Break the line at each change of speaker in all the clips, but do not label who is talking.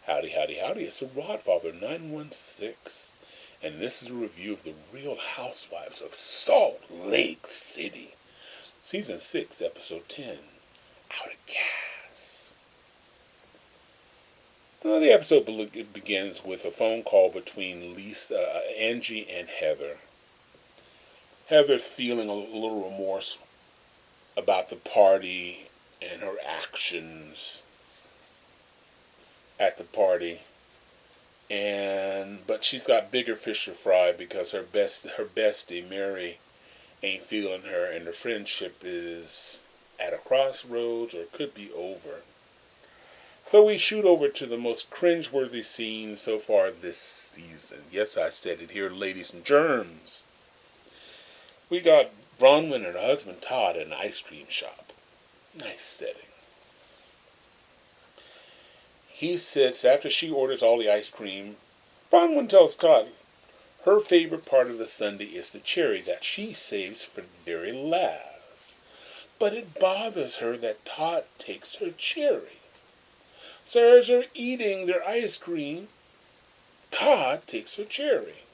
Howdy, howdy, howdy. It's the Rodfather 916. And this is a review of the Real Housewives of Salt Lake City. Season 6, Episode 10. Out of Gas. Well, the episode begins with a phone call between Angie and Heather. Heather's feeling a little remorse about the party and her actions at the party, but she's got bigger fish to fry because her bestie Mary ain't feeling her, and the friendship is at a crossroads or could be over. So we shoot over to the most cringeworthy scene so far this season. Yes, I said it here, ladies and germs. We got Bronwyn and her husband Todd at an ice cream shop. Nice setting. He sits after she orders all the ice cream. Bronwyn tells Todd her favorite part of the sundae is the cherry that she saves for the very last. But it bothers her that Todd takes her cherry. So as they're eating their ice cream, Todd takes her cherry.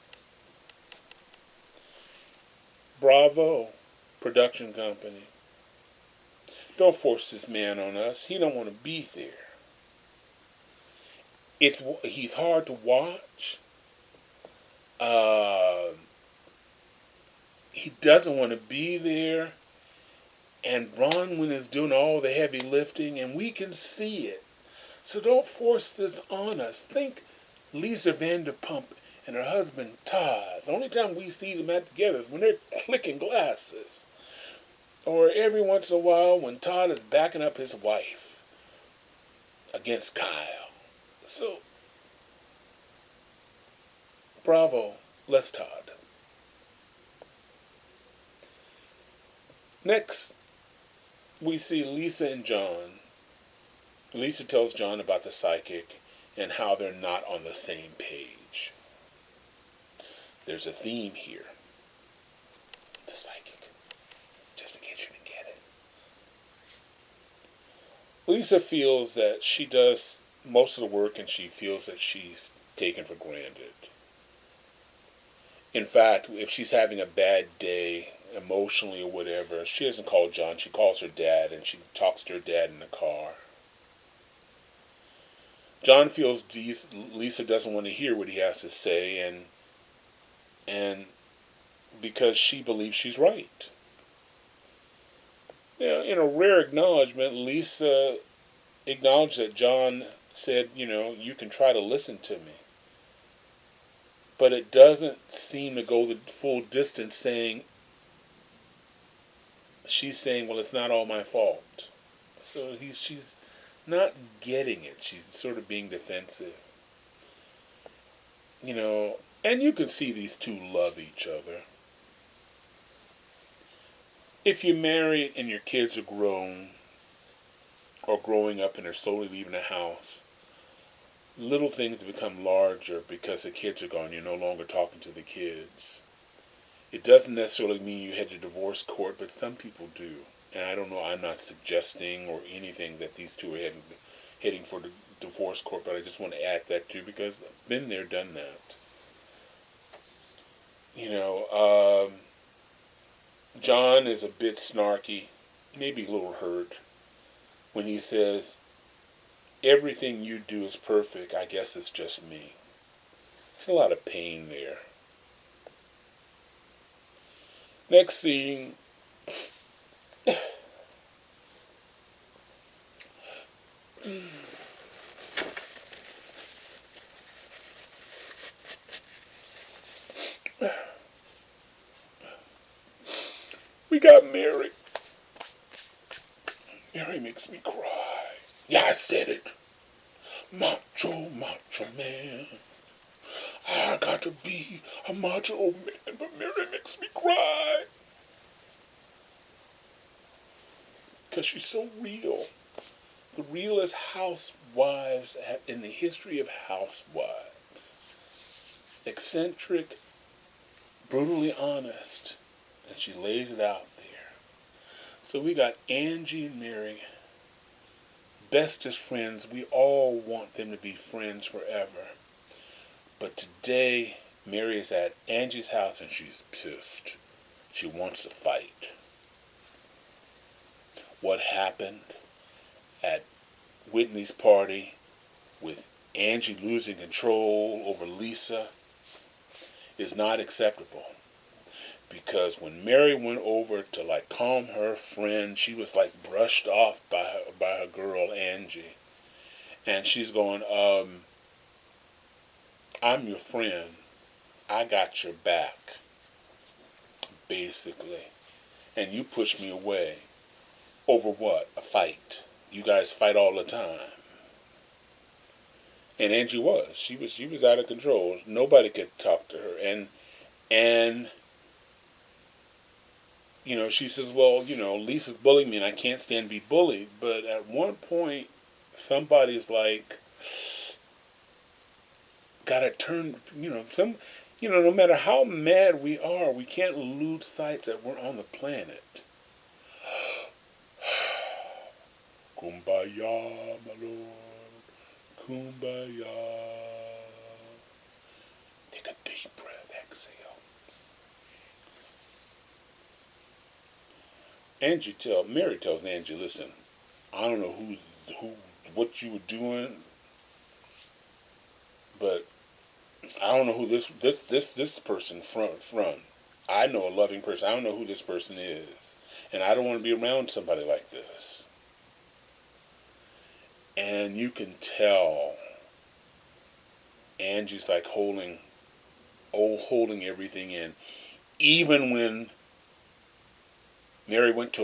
Bravo, production company. Don't force this man on us. He don't want to be there. He's hard to watch. He doesn't want to be there. And Bronwyn is doing all the heavy lifting, and we can see it. So don't force this on us. Think Lisa Vanderpump and her husband Todd. The only time we see them together is when they're clicking glasses. Or every once in a while when Todd is backing up his wife against Kyle. So, bravo, Les Todd. Next, we see Lisa and John. Lisa tells John about the psychic and how they're not on the same page. There's a theme here. The psychic. Just in case you didn't get it. Lisa feels that she does most of the work and she feels that she's taken for granted. In fact, if she's having a bad day, emotionally or whatever, she doesn't call John, she calls her dad, and she talks to her dad in the car. John feels Lisa doesn't want to hear what he has to say, and because she believes she's right. In a rare acknowledgement, Lisa acknowledged that John said, you can try to listen to me. But it doesn't seem to go the full distance she's saying, well, it's not all my fault. So she's not getting it. She's sort of being defensive. And you can see these two love each other. If you're married and your kids are grown or growing up and they're slowly leaving the house, little things become larger because the kids are gone. You're no longer talking to the kids. It doesn't necessarily mean you head to divorce court, but some people do. And I don't know, I'm not suggesting or anything that these two are heading for the divorce court, but I just want to add that too because I've been there, done that. John is a bit snarky, maybe a little hurt, when he says, everything you do is perfect, I guess it's just me. There's a lot of pain there. Next scene. We got Mary. Mary makes me cry. Yeah, I said it. Macho man. I got to be a macho man, but Mary makes me cry. Because she's so real. The realest housewives in the history of housewives. Eccentric, brutally honest. And she lays it out there. So we got Angie and Mary bestest friends, we all want them to be friends forever. But today, Mary is at Angie's house and she's pissed. She wants to fight. What happened at Whitney's party with Angie losing control over Lisa is not acceptable. Because when Mary went over to like calm her friend, she was like brushed off by her girl Angie. And she's going, I'm your friend. I got your back. Basically. And you pushed me away. Over what? A fight. You guys fight all the time. And Angie was. She was out of control. Nobody could talk to her. And she says, well, Lisa's bullying me and I can't stand to be bullied. But at one point, somebody's like, gotta turn, no matter how mad we are, we can't lose sight that we're on the planet. Kumbaya, my lord. Kumbaya. Take a deep breath, exhale. Mary tells Angie, listen, I don't know what you were doing, but I don't know who this person from. I know a loving person. I don't know who this person is, and I don't want to be around somebody like this. And you can tell Angie's like holding everything in, even when Mary went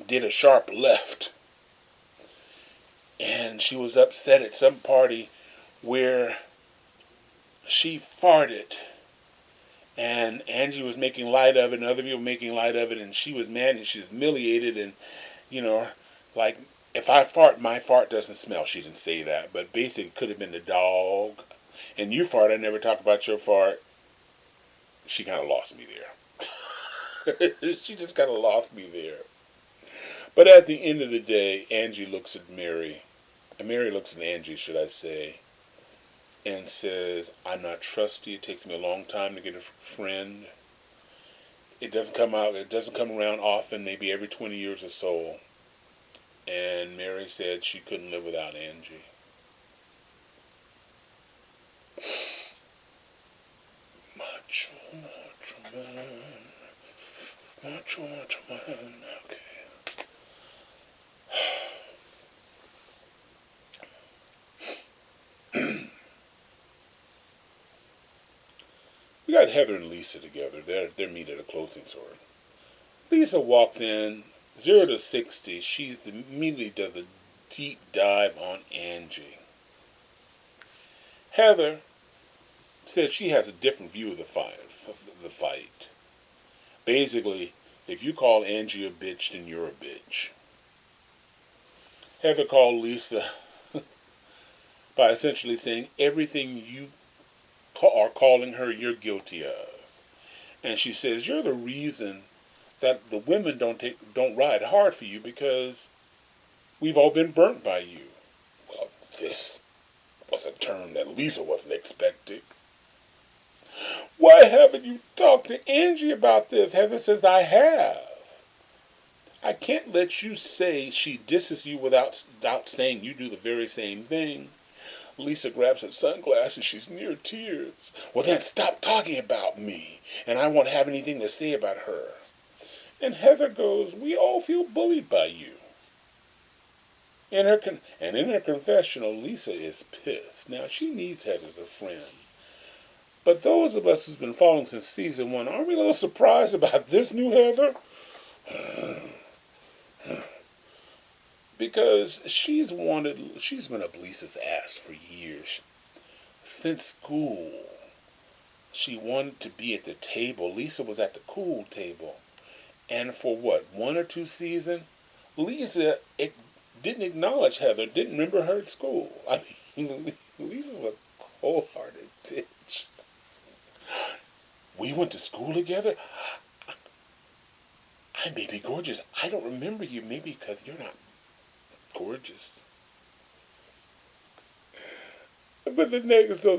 did a sharp left, and she was upset at some party where she farted, and Angie was making light of it, and other people were making light of it, and she was mad and she was humiliated, and like if I fart, my fart doesn't smell. She didn't say that, but basically it could have been the dog. And you fart, I never talk about your fart. She kind of lost me there. She just kind of lost me there. But at the end of the day, Angie looks at Mary, and Mary looks at Angie, should I say, and says, I'm not trusty. It takes me a long time to get a friend. It doesn't come around often, maybe every 20 years or so. And Mary said she couldn't live without Angie. Macho man. Macho man. Okay. We got Heather and Lisa together. They're meet at a clothing store. Lisa walks in, 0 to 60. She immediately does a deep dive on Angie. Heather says she has a different view of the fight. Basically, if you call Angie a bitch, then you're a bitch. Heather called Lisa by essentially saying everything you are calling her, you're guilty of. And she says you're the reason that the women don't ride hard for you because we've all been burnt by you. Well, this was a turn that Lisa wasn't expecting. Why haven't you talked to Angie about this? Heather says, I have. I can't let you say she disses you without saying you do the very same thing. Lisa grabs her sunglasses. She's near tears. Well, then stop talking about me, and I won't have anything to say about her. And Heather goes, we all feel bullied by you. In her confessional, Lisa is pissed. Now, she needs Heather as a friend. But those of us who's been following since season 1, aren't we a little surprised about this new Heather? Because she's been up Lisa's ass for years. Since school. She wanted to be at the table. Lisa was at the cool table. And for what, 1 or 2 seasons, Lisa didn't acknowledge Heather, didn't remember her at school. I mean, Lisa's a cold-hearted bitch. We went to school together? I may be gorgeous. I don't remember you, maybe because you're not gorgeous. But the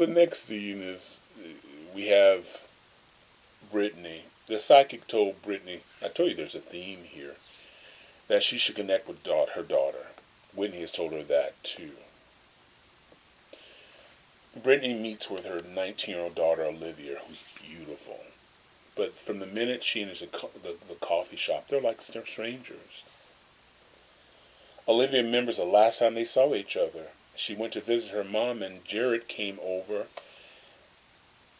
next scene is we have Brittany. The psychic told Brittany, I told you there's a theme here, that she should connect with her daughter. Whitney has told her that too. Brittany meets with her 19-year-old daughter Olivia, who's beautiful. But from the minute she enters the coffee shop, they're like strangers. Olivia remembers the last time they saw each other. She went to visit her mom, and Jared came over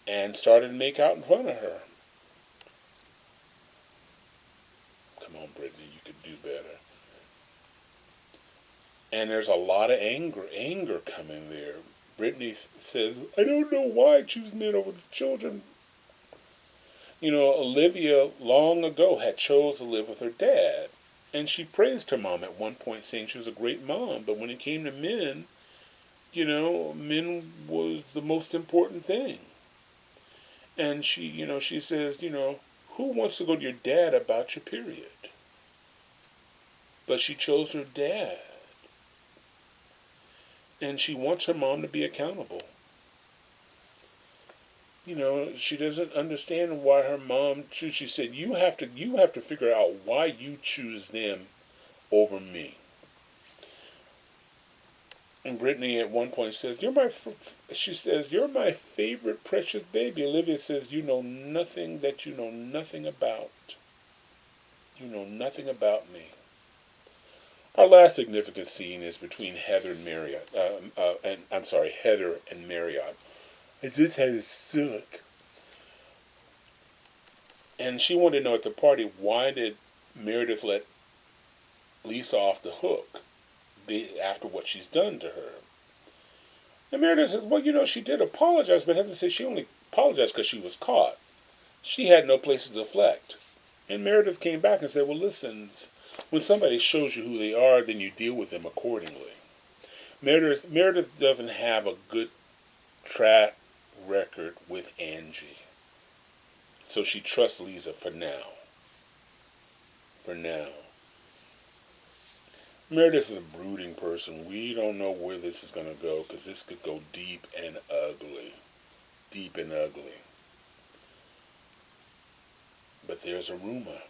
and started to make out in front of her. Come on, Brittany, you could do better. And there's a lot of anger coming there. Brittany says, I don't know why I choose men over the children. Olivia long ago had chose to live with her dad. And she praised her mom at one point, saying she was a great mom. But when it came to men, men was the most important thing. And she says, who wants to go to your dad about your period? But she chose her dad. And she wants her mom to be accountable. She doesn't understand why her mom chooses. She said, you have to figure out why you choose them over me. And Brittany at one point says, she says, you're my favorite precious baby. Olivia says, you know nothing that you know nothing about. You know nothing about me. Our last significant scene is between Heather and Marriott. Heather and Marriott. I just had a suck. And she wanted to know at the party, why did Meredith let Lisa off the hook after what she's done to her? And Meredith says, well, she did apologize, but Heather says she only apologized because she was caught. She had no place to deflect. And Meredith came back and said, well, listen, when somebody shows you who they are, then you deal with them accordingly. Meredith doesn't have a good track record with Angie. So she trusts Lisa for now. Meredith is a brooding person. We don't know where this is going to go, because this could go deep and ugly. Deep and ugly. But there's a rumor.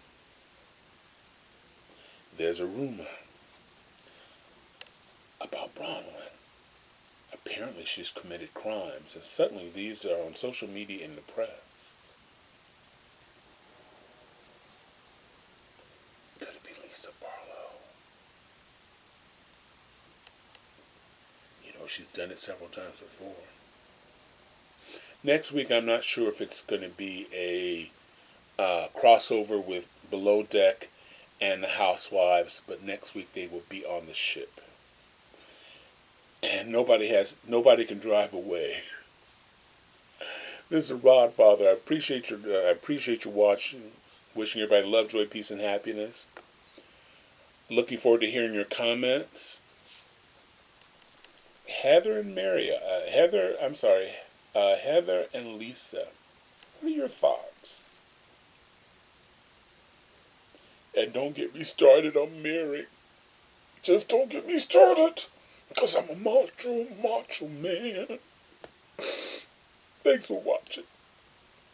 About Bronwyn. Apparently she's committed crimes, and suddenly these are on social media and the press. Could it be Lisa Barlow? She's done it several times before. Next week, I'm not sure if it's going to be a crossover with Below Deck and the Housewives, but next week they will be on the ship. And nobody can drive away. This is Rod Father. I appreciate your watching. Wishing everybody love, joy, peace, and happiness. Looking forward to hearing your comments. Heather and Lisa. What are your thoughts? And don't get me started on Mary. Just don't get me started, because I'm a macho man. Thanks for watching.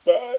Bye.